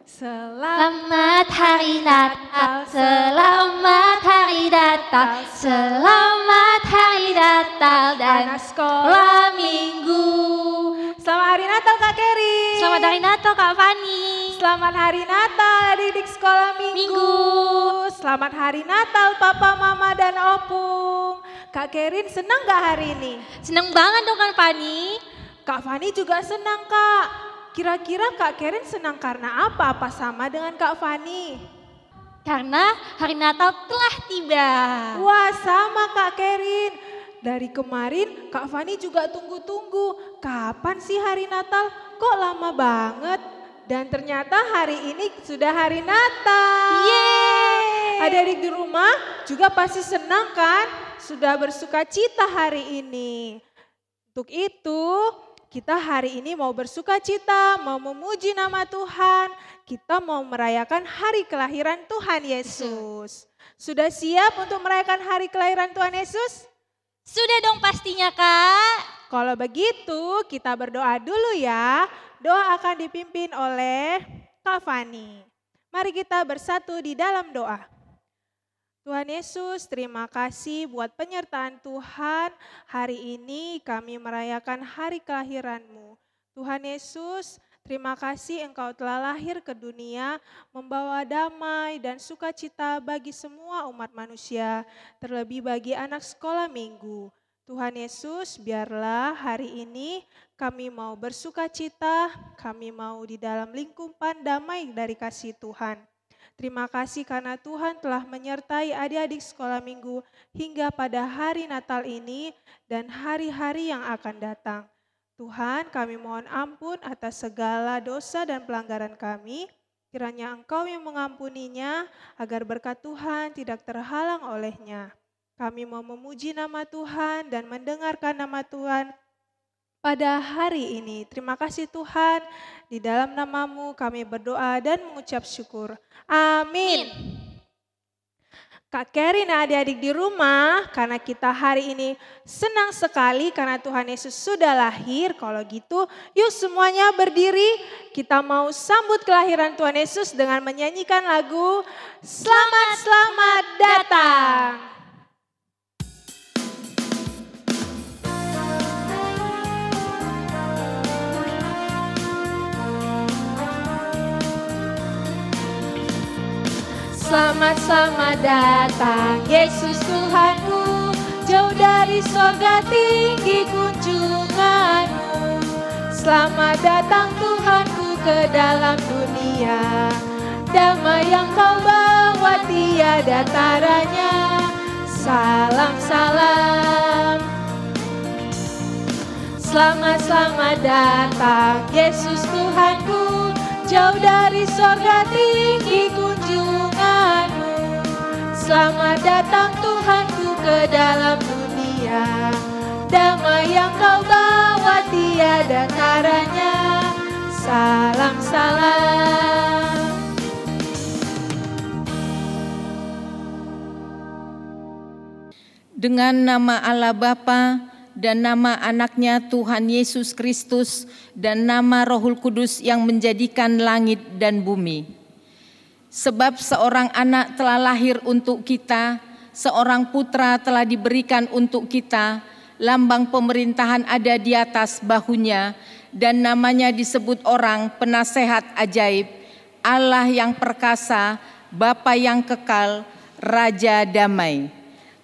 Selamat hari Natal, selamat hari Natal, selamat hari Natal dan sekolah minggu. Selamat hari Natal Kak Keri. Selamat hari Natal Kak Fani. Selamat hari Natal adik-adik sekolah minggu. Selamat hari Natal Papa, Mama, dan Opung. Kak Kerin senang gak hari ini? Senang banget dong Kak Fani. Kak Fani juga senang Kak. Kira-kira Kak Kerin senang karena apa? Apa sama dengan Kak Fani? Karena hari Natal telah tiba. Wah sama Kak Kerin. Dari kemarin Kak Fani juga tunggu-tunggu. Kapan sih hari Natal? Kok lama banget? Dan ternyata hari ini sudah hari Natal. Yeay! Adik-adik di rumah juga pasti senang kan? Sudah bersuka cita hari ini. Untuk itu kita hari ini mau bersuka cita, mau memuji nama Tuhan. Kita mau merayakan hari kelahiran Tuhan Yesus. Sudah siap untuk merayakan hari kelahiran Tuhan Yesus? Sudah dong pastinya Kak. Kalau begitu kita berdoa dulu ya. Doa akan dipimpin oleh Kak Fani. Mari kita bersatu di dalam doa. Tuhan Yesus, terima kasih buat penyertaan Tuhan. Hari ini kami merayakan hari kelahiran-Mu. Tuhan Yesus, terima kasih Engkau telah lahir ke dunia, membawa damai dan sukacita bagi semua umat manusia, terlebih bagi anak sekolah minggu. Tuhan Yesus, biarlah hari ini kami mau bersukacita, kami mau di dalam lingkupan damai dari kasih Tuhan. Terima kasih karena Tuhan telah menyertai adik-adik sekolah minggu hingga pada hari Natal ini dan hari-hari yang akan datang. Tuhan, kami mohon ampun atas segala dosa dan pelanggaran kami. Kiranya Engkau yang mengampuninya agar berkat Tuhan tidak terhalang olehnya. Kami mau memuji nama Tuhan dan mendengarkan nama Tuhan pada hari ini. Terima kasih Tuhan, di dalam nama-Mu kami berdoa dan mengucap syukur. Amin. Kak Kerin adik-adik di rumah, karena kita hari ini senang sekali karena Tuhan Yesus sudah lahir. Kalau gitu yuk semuanya berdiri, kita mau sambut kelahiran Tuhan Yesus dengan menyanyikan lagu Selamat Selamat Datang. Selamat selamat datang Yesus Tuhanku, jauh dari sorga tinggi kunjunganmu. Selamat datang Tuhanku ke dalam dunia, damai yang kau bawa tiada taranya. Salam salam. Selamat selamat datang Yesus Tuhanku, jauh dari sorga tinggi kunjunganmu. Selamat datang Tuhanku ke dalam dunia, damai yang kau bawa tiada taranya. Salam salam. Dengan nama Allah Bapa dan nama anaknya Tuhan Yesus Kristus dan nama Rohul Kudus yang menjadikan langit dan bumi. Sebab seorang anak telah lahir untuk kita, seorang putra telah diberikan untuk kita, lambang pemerintahan ada di atas bahunya, dan namanya disebut orang penasehat ajaib, Allah yang perkasa, Bapa yang kekal, Raja damai.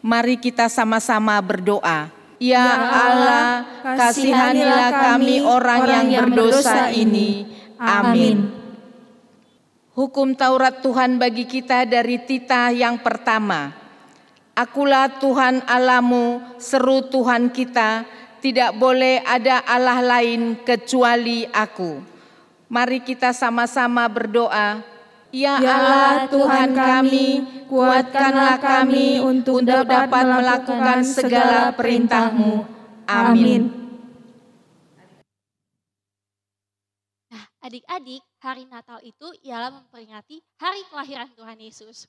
Mari kita sama-sama berdoa. Ya Allah, kasihanilah kami orang yang berdosa ini. Amin. Hukum Taurat Tuhan bagi kita dari titah yang pertama. Akulah Tuhan Allahmu, seru Tuhan kita, tidak boleh ada Allah lain kecuali aku. Mari kita sama-sama berdoa. Ya Allah Tuhan kami, kuatkanlah kami untuk dapat melakukan segala perintah-Mu. Amin. Nah, adik-adik, hari Natal itu ialah memperingati hari kelahiran Tuhan Yesus.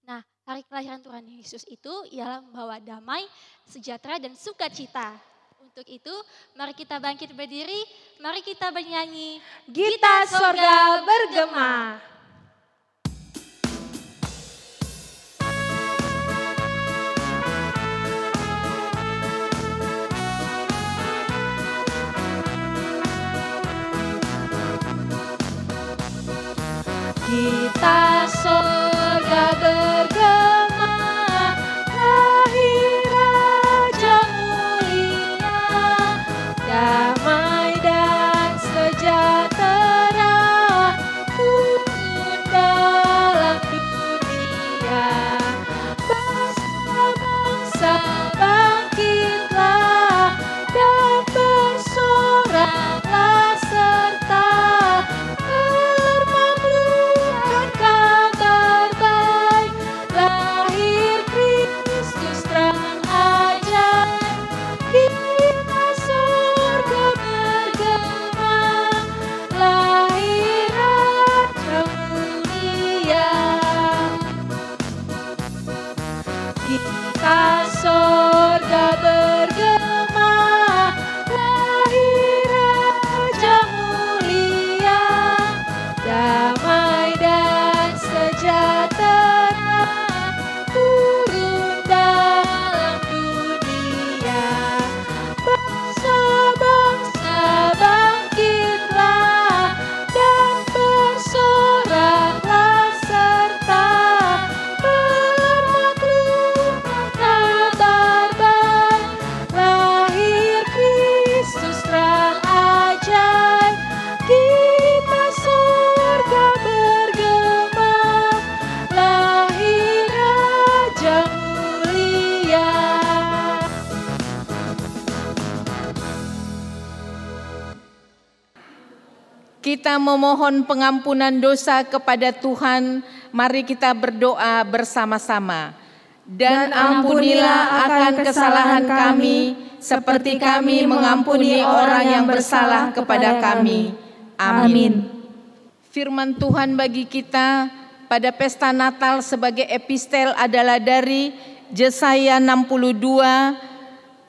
Nah, hari kelahiran Tuhan Yesus itu ialah membawa damai, sejahtera, dan sukacita. Untuk itu, mari kita bangkit berdiri, mari kita bernyanyi. Gita sorga bergema. Kita surga bergema, lahir Raja mulia, damai dan sejahtera turun dalam dunia. Bangsa-bangsa bangkitlah dan bersoraklah serta bermaklukan kabar baik, lahir Kristus terang ajaib. Kita surga bergema, lahir Raja mulia. Kita surga bergema, lahir Raja mulia, damai dan sejahtera turun dalam dunia. Bangsa-bangsa bangkitlah dan bersoraklah serta bermaklukan kabar baik, lahir Kristus terang ajaib. Kita surga bergema, lahir Raja mulia. Kita memohon pengampunan dosa kepada Tuhan. Mari kita berdoa bersama-sama. Dan ampunilah akan kesalahan kami, seperti kami mengampuni orang yang bersalah kepada kami. Amin. Firman Tuhan bagi kita pada pesta Natal sebagai epistel adalah dari Yesaya 62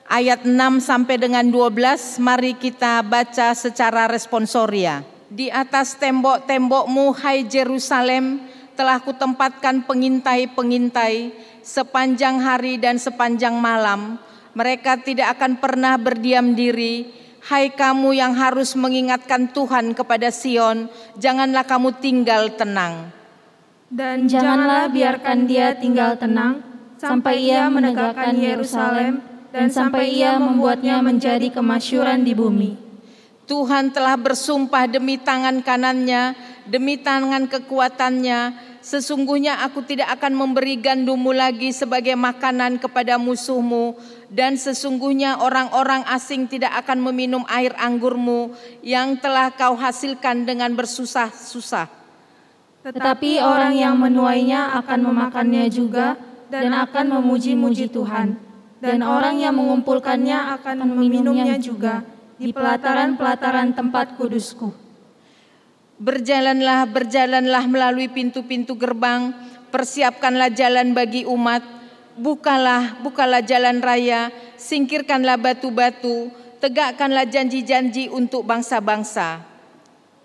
ayat 6 sampai dengan 12. Mari kita baca secara responsoria. Di atas tembok-tembokmu, hai Yerusalem, telah kutempatkan pengintai-pengintai sepanjang hari dan sepanjang malam. Mereka tidak akan pernah berdiam diri. Hai kamu yang harus mengingatkan Tuhan kepada Sion, janganlah kamu tinggal tenang. Dan janganlah biarkan dia tinggal tenang, sampai ia menegakkan Yerusalem, dan sampai ia membuatnya menjadi kemasyhuran di bumi. Tuhan telah bersumpah demi tangan kanannya, demi tangan kekuatannya, sesungguhnya aku tidak akan memberi gandummu lagi sebagai makanan kepada musuhmu, dan sesungguhnya orang-orang asing tidak akan meminum air anggurmu yang telah kau hasilkan dengan bersusah-susah. Tetapi orang yang menuainya akan memakannya juga dan akan memuji-muji Tuhan. Dan orang yang mengumpulkannya akan meminumnya juga di pelataran-pelataran tempat kudusku. Berjalanlah melalui pintu-pintu gerbang, persiapkanlah jalan bagi umat, bukalah jalan raya, singkirkanlah batu-batu, tegakkanlah janji-janji untuk bangsa-bangsa.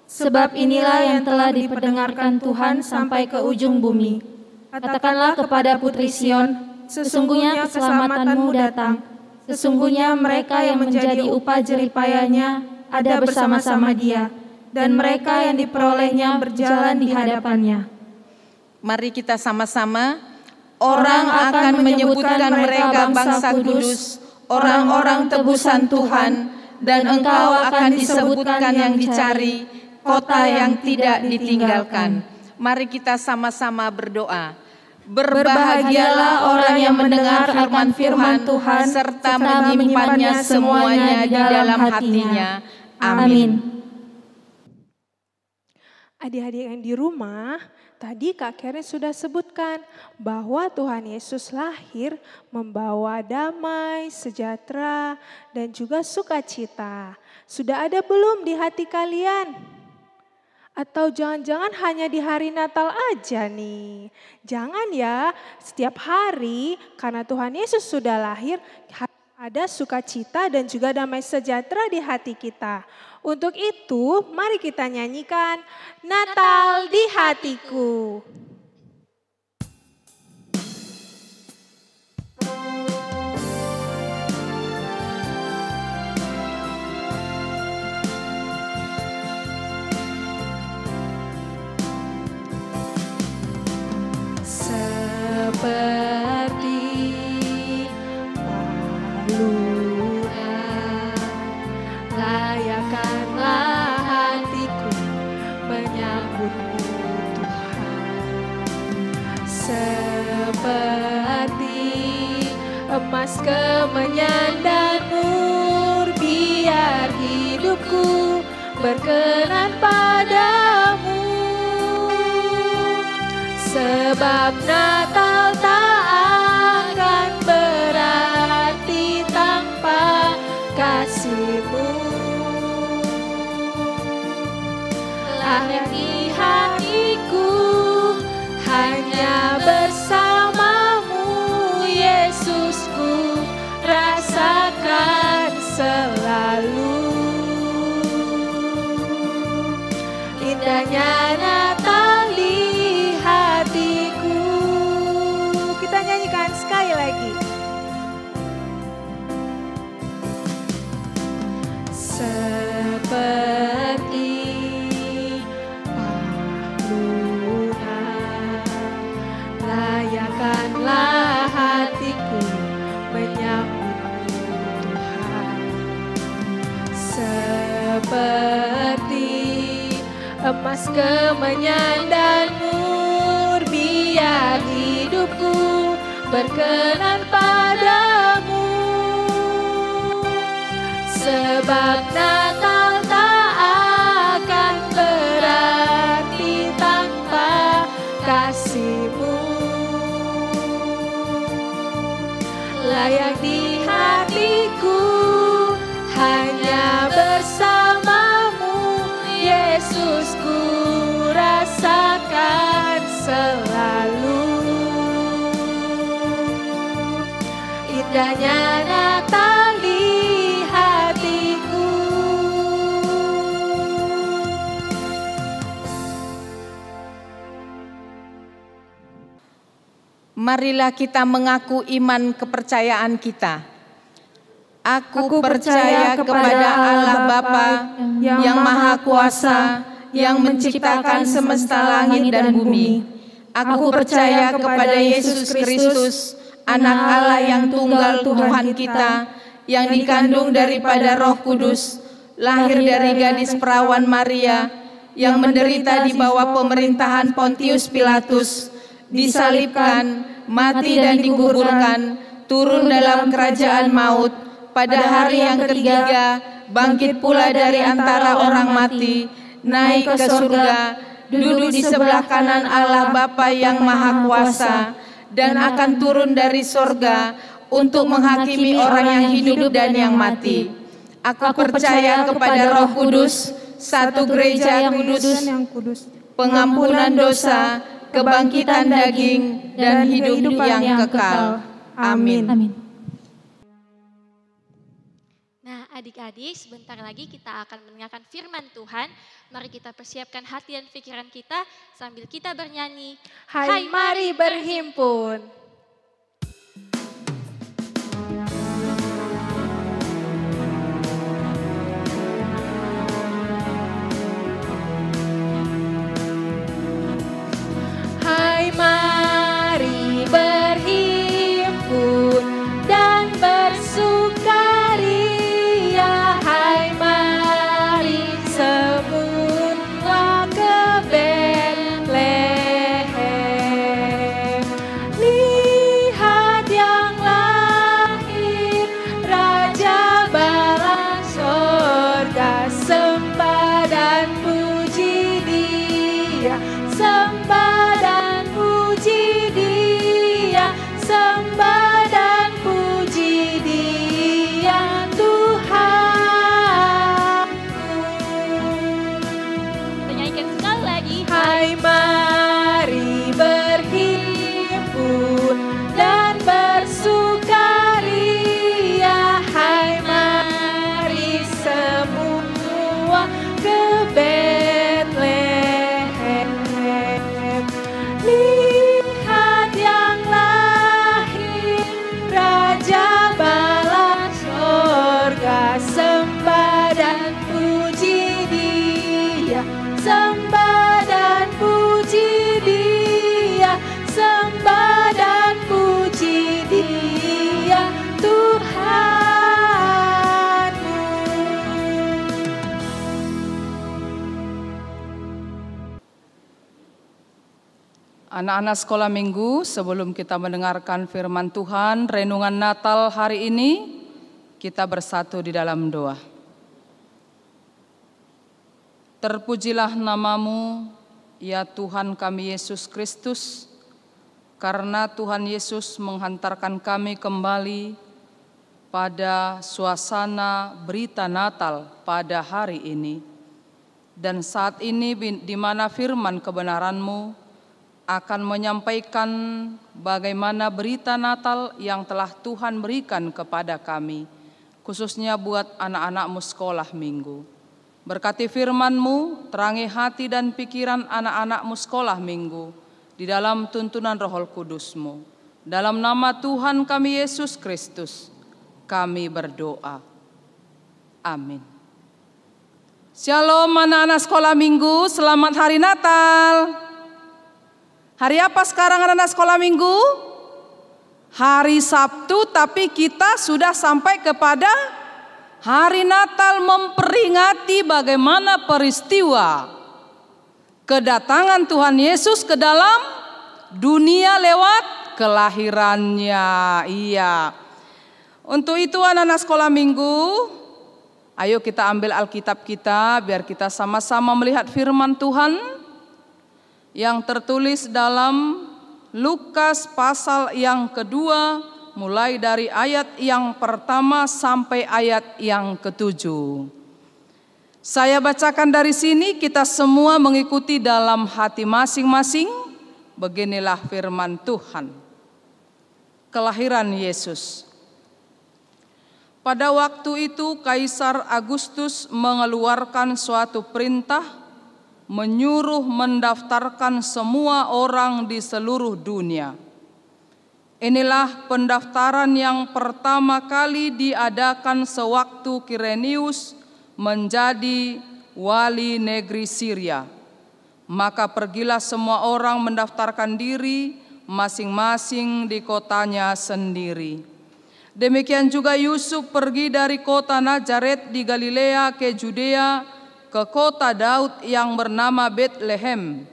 Sebab inilah yang telah diperdengarkan Tuhan sampai ke ujung bumi. Katakanlah kepada putri Sion, sesungguhnya keselamatanmu datang. Sesungguhnya mereka yang menjadi upah jeripayanya ada bersama-sama dia, dan mereka yang diperolehnya berjalan di hadapannya. Mari kita sama-sama. Orang akan menyebutkan mereka bangsa kudus, orang-orang tebusan Tuhan, dan engkau akan disebutkan yang dicari, kota yang tidak ditinggalkan. Mari kita sama-sama berdoa. Berbahagialah orang yang mendengar firman-firman Tuhan serta menyimpannya semuanya di dalam hatinya. Amin. Adik-adik yang di rumah, tadi Kak Karen sudah sebutkan bahwa Tuhan Yesus lahir membawa damai, sejahtera, dan juga sukacita. Sudah ada belum di hati kalian? Atau jangan-jangan hanya di hari Natal aja nih? Jangan ya, setiap hari karena Tuhan Yesus sudah lahir, ada sukacita dan juga damai sejahtera di hati kita. Untuk itu, mari kita nyanyikan Natal di Hatiku. paluan. Layakkanlah hatiku menyambutmu Tuhan. Seperti emas kemenyan dan mur, biar hidupku berkenan padamu. Sebab Natal tak akan berarti tanpa kasih-Mu. Layak di hatiku hanya bersamamu, Yesusku, rasakan selalu. Indahnya Natal di hatiku. Kita nyanyikan sekali lagi. Seperti paluan, layakkanlah hatiku menyambutmu Tuhan. Seperti emas kemenyan dan mur, biar hidupku berkenan padamu. Sebab Natal tak akan berarti tanpa kasih-Mu. Layak di hatiku hanya bersamamu, Yesusku, rasakan selalu. Indahnya Natal di hatiku. Marilah kita mengaku iman kepercayaan kita. Aku percaya kepada Allah Bapa yang Maha Kuasa, yang menciptakan semesta langit dan bumi. Aku percaya kepada Yesus Kristus, Anak Allah yang tunggal Tuhan kita, yang dikandung daripada Roh Kudus, lahir dari gadis perawan Maria, yang menderita di bawah pemerintahan Pontius Pilatus, disalibkan, mati dan dikuburkan, turun dalam kerajaan maut, pada hari yang ketiga bangkit pula dari antara orang mati, naik ke surga, duduk di sebelah kanan Allah Bapa yang Maha Kuasa, dan akan turun dari surga untuk menghakimi orang yang hidup dan yang mati. Aku percaya kepada Roh Kudus, satu gereja kudus, pengampunan dosa, kebangkitan daging, dan hidup yang kekal. Amin. Nah, adik-adik, sebentar lagi kita akan mendengarkan firman Tuhan. Mari kita persiapkan hati dan pikiran kita sambil kita bernyanyi. Hai, mari berhimpun. Hai, mari berhimpun dan bersukaria. Hai, mari semua ke Betlehem. Lihat yang lahir, Raja bala sorga. Sembah dan puji Dia, sembah dan puji Dia, sembah dan puji Dia, Tuhanku. Kita nyanyikan sekali lagi. Hai, mari berhimpun dan bersukaria. Hai, mari semua ke Betlehem. Anak-anak sekolah minggu, sebelum kita mendengarkan firman Tuhan, renungan Natal hari ini, kita bersatu di dalam doa. Terpujilah namamu, ya Tuhan kami Yesus Kristus, karena Tuhan Yesus menghantarkan kami kembali pada suasana berita Natal pada hari ini. Dan saat ini di mana firman kebenaran-Mu akan menyampaikan bagaimana berita Natal yang telah Tuhan berikan kepada kami, khususnya buat anak-anak-Mu sekolah minggu. Berkati firman-Mu, terangi hati dan pikiran anak-anak-Mu sekolah minggu, di dalam tuntunan Roh Kudus-Mu. Dalam nama Tuhan kami Yesus Kristus, kami berdoa. Amin. Shalom anak-anak sekolah minggu, selamat hari Natal. Hari apa sekarang anak-anak sekolah minggu? Hari Sabtu, tapi kita sudah sampai kepada hari Natal, memperingati bagaimana peristiwa kedatangan Tuhan Yesus ke dalam dunia lewat kelahirannya. Iya. Untuk itu anak-anak sekolah minggu, ayo kita ambil Alkitab kita biar kita sama-sama melihat firman Tuhan yang tertulis dalam Lukas pasal yang kedua, mulai dari ayat yang pertama sampai ayat yang ke-7. Saya bacakan dari sini, kita semua mengikuti dalam hati masing-masing. Beginilah firman Tuhan. Kelahiran Yesus. Pada waktu itu Kaisar Agustus mengeluarkan suatu perintah menyuruh mendaftarkan semua orang di seluruh dunia. Inilah pendaftaran yang pertama kali diadakan sewaktu Kirenius menjadi wali negeri Syria. Maka pergilah semua orang mendaftarkan diri masing-masing di kotanya sendiri. Demikian juga Yusuf pergi dari kota Nazaret di Galilea ke Judea, ke kota Daud yang bernama Betlehem,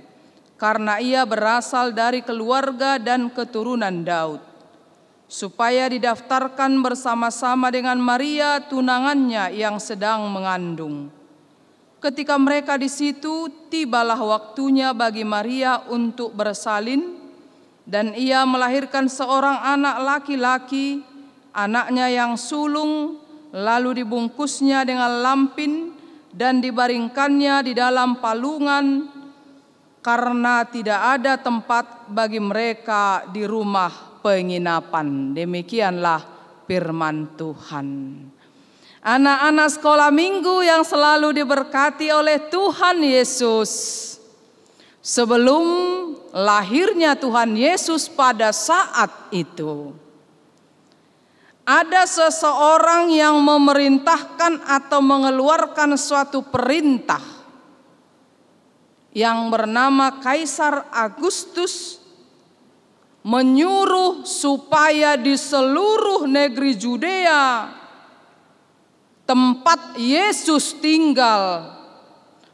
karena ia berasal dari keluarga dan keturunan Daud, supaya didaftarkan bersama-sama dengan Maria tunangannya yang sedang mengandung. Ketika mereka di situ, tibalah waktunya bagi Maria untuk bersalin, dan ia melahirkan seorang anak laki-laki, anaknya yang sulung, lalu dibungkusnya dengan lampin dan dibaringkannya di dalam palungan karena tidak ada tempat bagi mereka di rumah penginapan. Demikianlah firman Tuhan. Anak-anak sekolah minggu yang selalu diberkati oleh Tuhan Yesus. Sebelum lahirnya Tuhan Yesus pada saat itu, ada seseorang yang memerintahkan atau mengeluarkan suatu perintah yang bernama Kaisar Agustus, menyuruh supaya di seluruh negeri Judea tempat Yesus tinggal,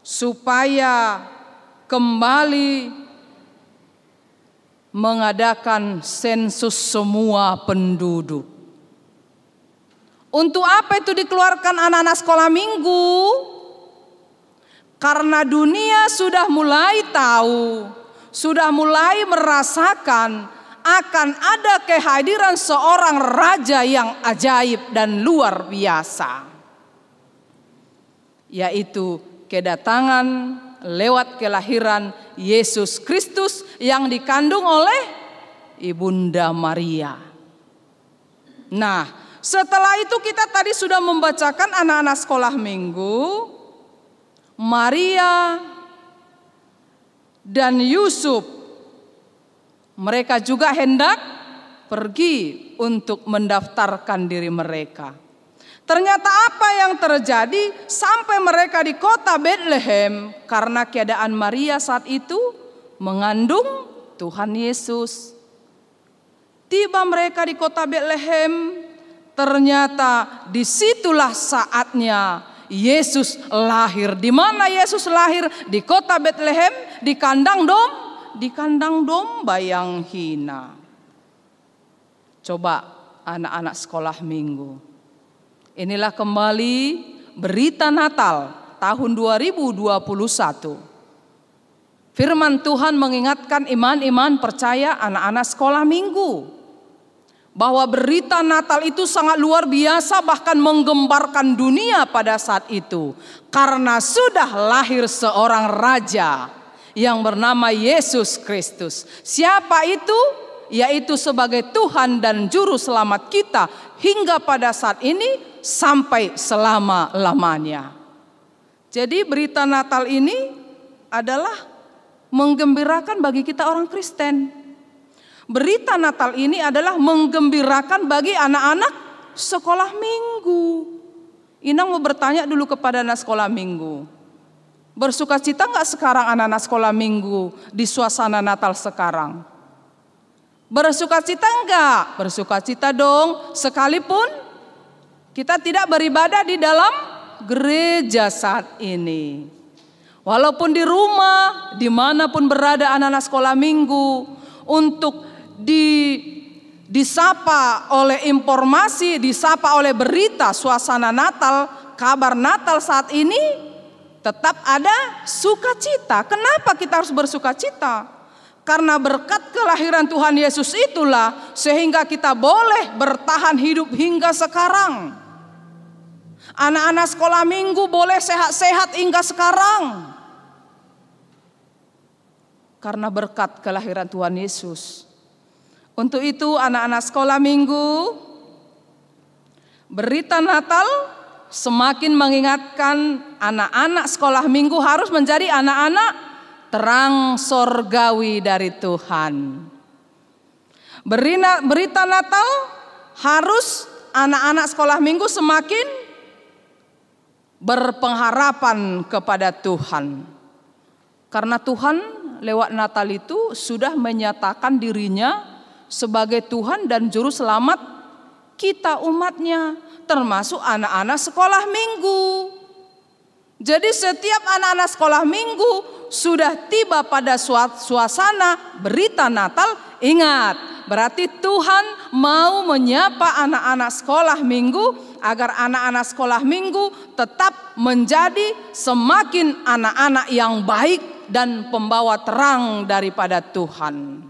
supaya kembali mengadakan sensus semua penduduk. Untuk apa itu dikeluarkan anak-anak sekolah minggu? Karena dunia sudah mulai tahu, sudah mulai merasakan akan ada kehadiran seorang raja yang ajaib dan luar biasa, yaitu kedatangan lewat kelahiran Yesus Kristus yang dikandung oleh Ibunda Maria. Nah, setelah itu kita tadi sudah membacakan anak-anak sekolah minggu, Maria dan Yusuf, mereka juga hendak pergi untuk mendaftarkan diri mereka. Ternyata apa yang terjadi sampai mereka di kota Betlehem, karena keadaan Maria saat itu mengandung Tuhan Yesus. Tiba mereka di kota Betlehem, ternyata disitulah saatnya Yesus lahir. Di mana Yesus lahir? Di kota Betlehem, di kandang di kandang domba yang hina. Coba anak-anak sekolah minggu. Inilah kembali berita Natal tahun 2021. Firman Tuhan mengingatkan iman-iman percaya anak-anak sekolah minggu bahwa berita Natal itu sangat luar biasa, bahkan menggembarkan dunia pada saat itu. Karena sudah lahir seorang raja yang bernama Yesus Kristus. Siapa itu? Yaitu sebagai Tuhan dan Juru Selamat kita hingga pada saat ini sampai selama-lamanya. Jadi berita Natal ini adalah menggembirakan bagi kita orang Kristen. Berita Natal ini adalah menggembirakan bagi anak-anak sekolah minggu. Inang mau bertanya dulu kepada anak sekolah minggu. Bersukacita enggak sekarang anak-anak sekolah minggu di suasana Natal sekarang? Bersukacita enggak? Bersukacita dong, sekalipun kita tidak beribadah di dalam gereja saat ini. Walaupun di rumah, dimanapun berada anak-anak sekolah minggu, untuk disapa oleh informasi, disapa oleh berita suasana Natal, kabar Natal saat ini, tetap ada sukacita. Kenapa kita harus bersukacita? Karena berkat kelahiran Tuhan Yesus itulah sehingga kita boleh bertahan hidup hingga sekarang. Anak-anak sekolah minggu boleh sehat-sehat hingga sekarang. Karena berkat kelahiran Tuhan Yesus. Untuk itu anak-anak sekolah minggu, berita Natal semakin mengingatkan anak-anak sekolah minggu harus menjadi anak-anak terang sorgawi dari Tuhan. Berita Natal harus anak-anak sekolah minggu semakin berpengharapan kepada Tuhan. Karena Tuhan lewat Natal itu sudah menyatakan dirinya sebagai Tuhan dan Juru Selamat kita umatnya, termasuk anak-anak sekolah minggu. Jadi setiap anak-anak sekolah minggu sudah tiba pada suasana berita Natal, ingat, berarti Tuhan mau menyapa anak-anak sekolah minggu agar anak-anak sekolah minggu tetap menjadi semakin anak-anak yang baik dan pembawa terang daripada Tuhan.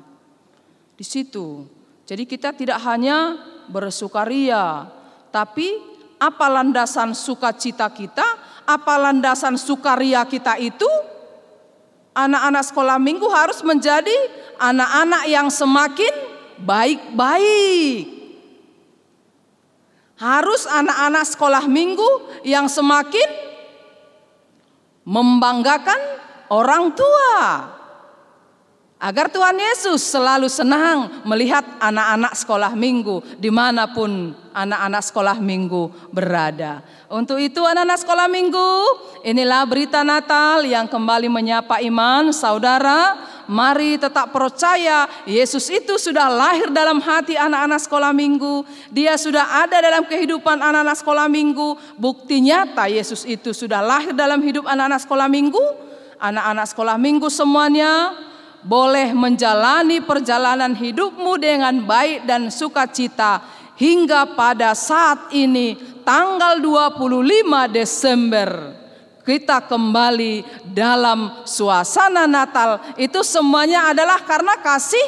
Di situ. Jadi kita tidak hanya bersukaria, tapi apa landasan sukacita kita, apa landasan sukaria kita itu? Anak-anak sekolah minggu harus menjadi anak-anak yang semakin baik-baik. Harus anak-anak sekolah minggu yang semakin membanggakan orang tua, agar Tuhan Yesus selalu senang melihat anak-anak sekolah minggu dimanapun anak-anak sekolah minggu berada. Untuk itu anak-anak sekolah minggu, inilah berita Natal yang kembali menyapa iman saudara. Mari tetap percaya Yesus itu sudah lahir dalam hati anak-anak sekolah minggu. Dia sudah ada dalam kehidupan anak-anak sekolah minggu. Bukti nyata Yesus itu sudah lahir dalam hidup anak-anak sekolah minggu. Anak-anak sekolah minggu semuanya boleh menjalani perjalanan hidupmu dengan baik dan sukacita hingga pada saat ini tanggal 25 Desember kita kembali dalam suasana Natal. Itu semuanya adalah karena kasih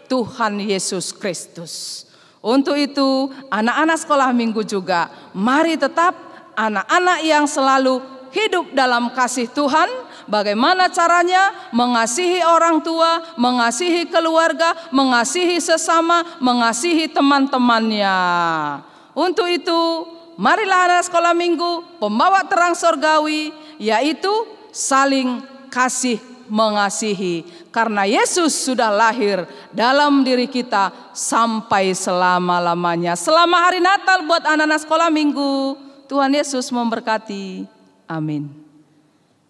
Tuhan Yesus Kristus. Untuk itu anak-anak sekolah minggu juga mari tetap anak-anak yang selalu hidup dalam kasih Tuhan. Bagaimana caranya? Mengasihi orang tua, mengasihi keluarga, mengasihi sesama, mengasihi teman-temannya. Untuk itu, marilah anak sekolah minggu pembawa terang sorgawi, yaitu saling kasih mengasihi. Karena Yesus sudah lahir dalam diri kita sampai selama-lamanya. Selama hari Natal buat anak-anak sekolah minggu, Tuhan Yesus memberkati. Amin.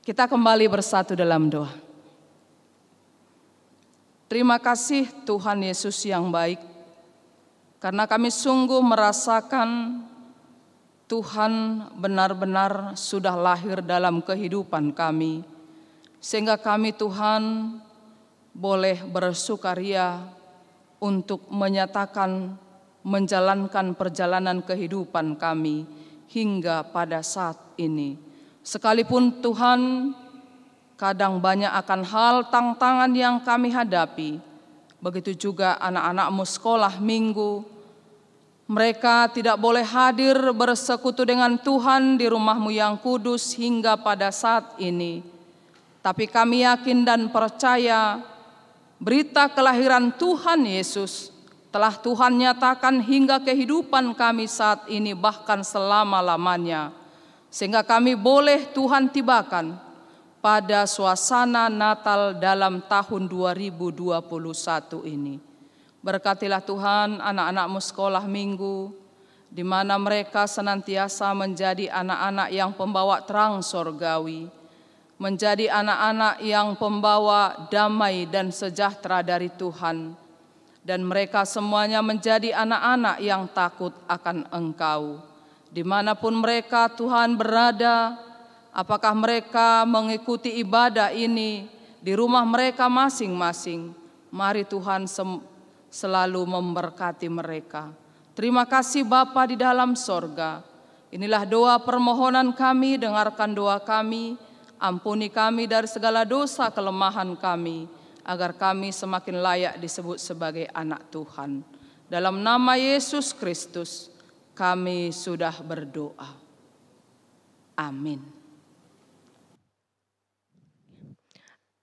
Kita kembali bersatu dalam doa. Terima kasih Tuhan Yesus yang baik, karena kami sungguh merasakan Tuhan benar-benar sudah lahir dalam kehidupan kami, sehingga kami Tuhan boleh bersukaria untuk menjalankan perjalanan kehidupan kami hingga pada saat ini. Sekalipun Tuhan, kadang banyak akan hal tantangan yang kami hadapi, begitu juga anak-anakmu sekolah minggu, mereka tidak boleh hadir bersekutu dengan Tuhan di rumah-Mu yang kudus hingga pada saat ini. Tapi kami yakin dan percaya berita kelahiran Tuhan Yesus telah Tuhan nyatakan hingga kehidupan kami saat ini bahkan selama-lamanya. Sehingga kami boleh Tuhan tibakan pada suasana Natal dalam tahun 2021 ini. Berkatilah Tuhan anak-anak-Mu sekolah minggu, di mana mereka senantiasa menjadi anak-anak yang pembawa terang sorgawi, menjadi anak-anak yang pembawa damai dan sejahtera dari Tuhan, dan mereka semuanya menjadi anak-anak yang takut akan Engkau. Dimanapun mereka Tuhan berada, apakah mereka mengikuti ibadah ini di rumah mereka masing-masing, mari Tuhan selalu memberkati mereka. Terima kasih Bapa di dalam sorga. Inilah doa permohonan kami, dengarkan doa kami, ampuni kami dari segala dosa kelemahan kami, agar kami semakin layak disebut sebagai anak Tuhan. Dalam nama Yesus Kristus kami sudah berdoa. Amin.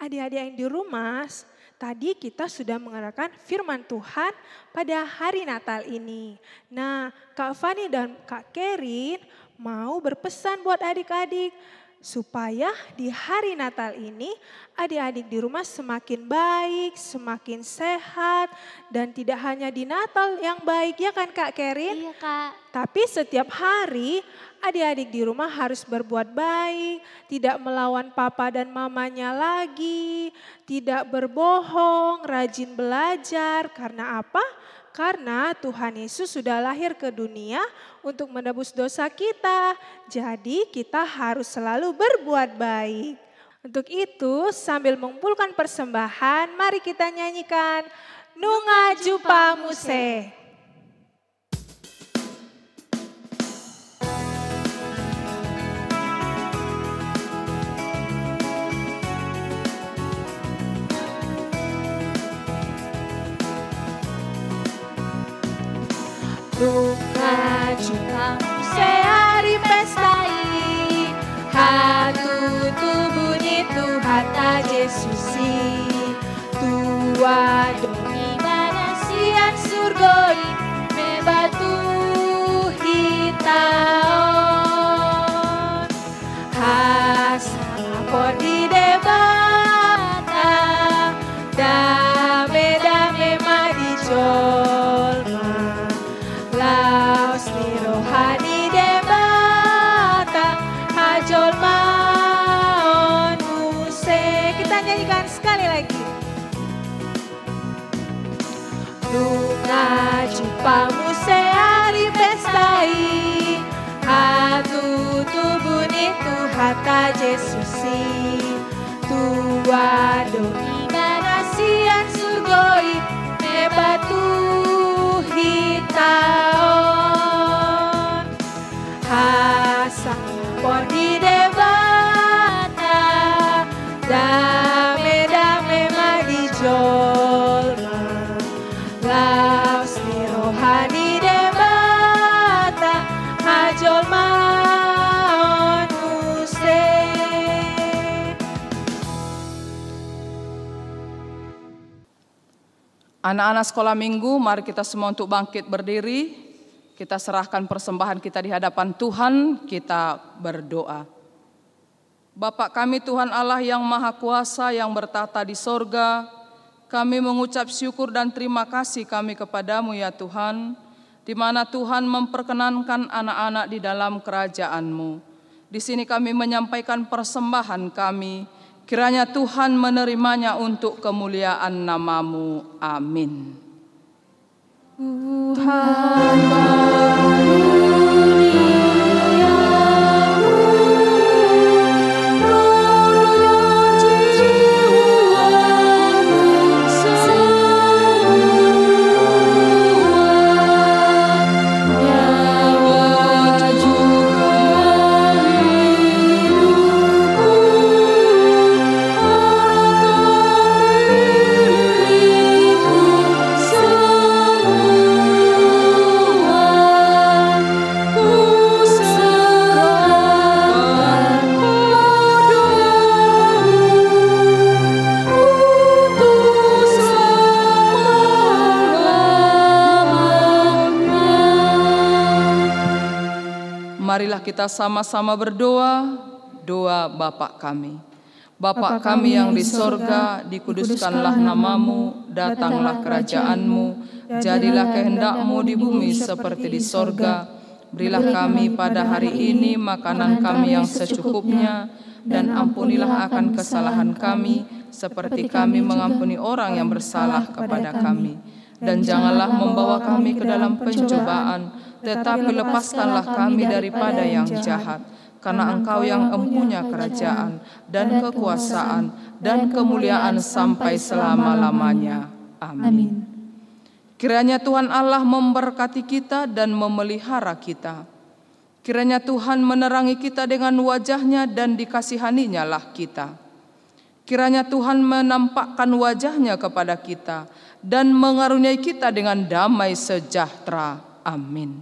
Adik-adik yang di rumah, tadi kita sudah mendengarkan firman Tuhan pada hari Natal ini. Nah, Kak Fani dan Kak Kerin mau berpesan buat adik-adik supaya di hari Natal ini adik-adik di rumah semakin baik, semakin sehat, dan tidak hanya di Natal yang baik, ya kan Kak Kerin? Iya Kak. Tapi setiap hari adik-adik di rumah harus berbuat baik, tidak melawan papa dan mamanya lagi, tidak berbohong, rajin belajar. Karena apa? Karena Tuhan Yesus sudah lahir ke dunia untuk menebus dosa kita. Jadi kita harus selalu berbuat baik. Untuk itu sambil mengumpulkan persembahan, mari kita nyanyikan Nunga Jupa Muse. Nunga Jupa Muse hari pestai, hatu tubuni Tuhan ta Yesusi, tua doni manasian surgoi me batu hitaon, hasana podi debata, dame madijolma. Laos ni rohani debata hajol maon muse. Kita nyanyikan sekali lagi. Nunga Jupa Muse hari pestai, hatu tubuni Tuhan ta Yesusi, tua doni manasian surgoi me batu hitaon, hasang podi debata, dame madijolma, laos ni rohani debata hajol maon muse. Anak-anak sekolah minggu, mari kita semua untuk bangkit berdiri. Kita serahkan persembahan kita di hadapan Tuhan, kita berdoa. Bapa kami Tuhan Allah yang Maha Kuasa yang bertata di sorga, kami mengucap syukur dan terima kasih kami kepadamu ya Tuhan, di mana Tuhan memperkenankan anak-anak di dalam kerajaan-Mu. Di sini kami menyampaikan persembahan kami, kiranya Tuhan menerimanya untuk kemuliaan nama-Mu. Amin. Tuhan karuniamu, marilah kita sama-sama berdoa, doa Bapa kami. Bapa kami yang di sorga, dikuduskanlah namamu, datanglah kerajaan-Mu, jadilah kehendak-Mu di bumi seperti di sorga. Berilah kami pada hari ini makanan kami yang secukupnya, dan ampunilah akan kesalahan kami, seperti kami mengampuni orang yang bersalah kepada kami. Dan janganlah membawa kami ke dalam pencobaan, tetapi lepaskanlah kami daripada yang jahat. Karena Engkau yang empunya kerajaan, dan kekuasaan, dan kemuliaan sampai selama-lamanya. Amin. Kiranya Tuhan Allah memberkati kita dan memelihara kita. Kiranya Tuhan menerangi kita dengan wajah-Nya dan dikasihani-Nya lah kita. Kiranya Tuhan menampakkan wajah-Nya kepada kita dan mengaruniai kita dengan damai sejahtera. Amin.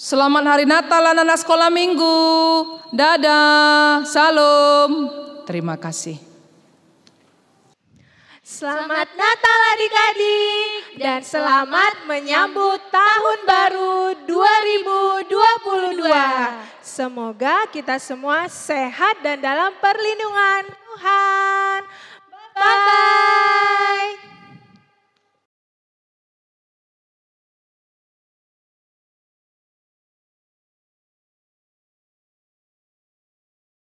Selamat Hari Natal anak-anak sekolah minggu. Dadah, salam. Terima kasih. Selamat Natal adik-adik dan selamat menyambut tahun baru 2022. Semoga kita semua sehat dan dalam perlindungan Tuhan. Bye-bye.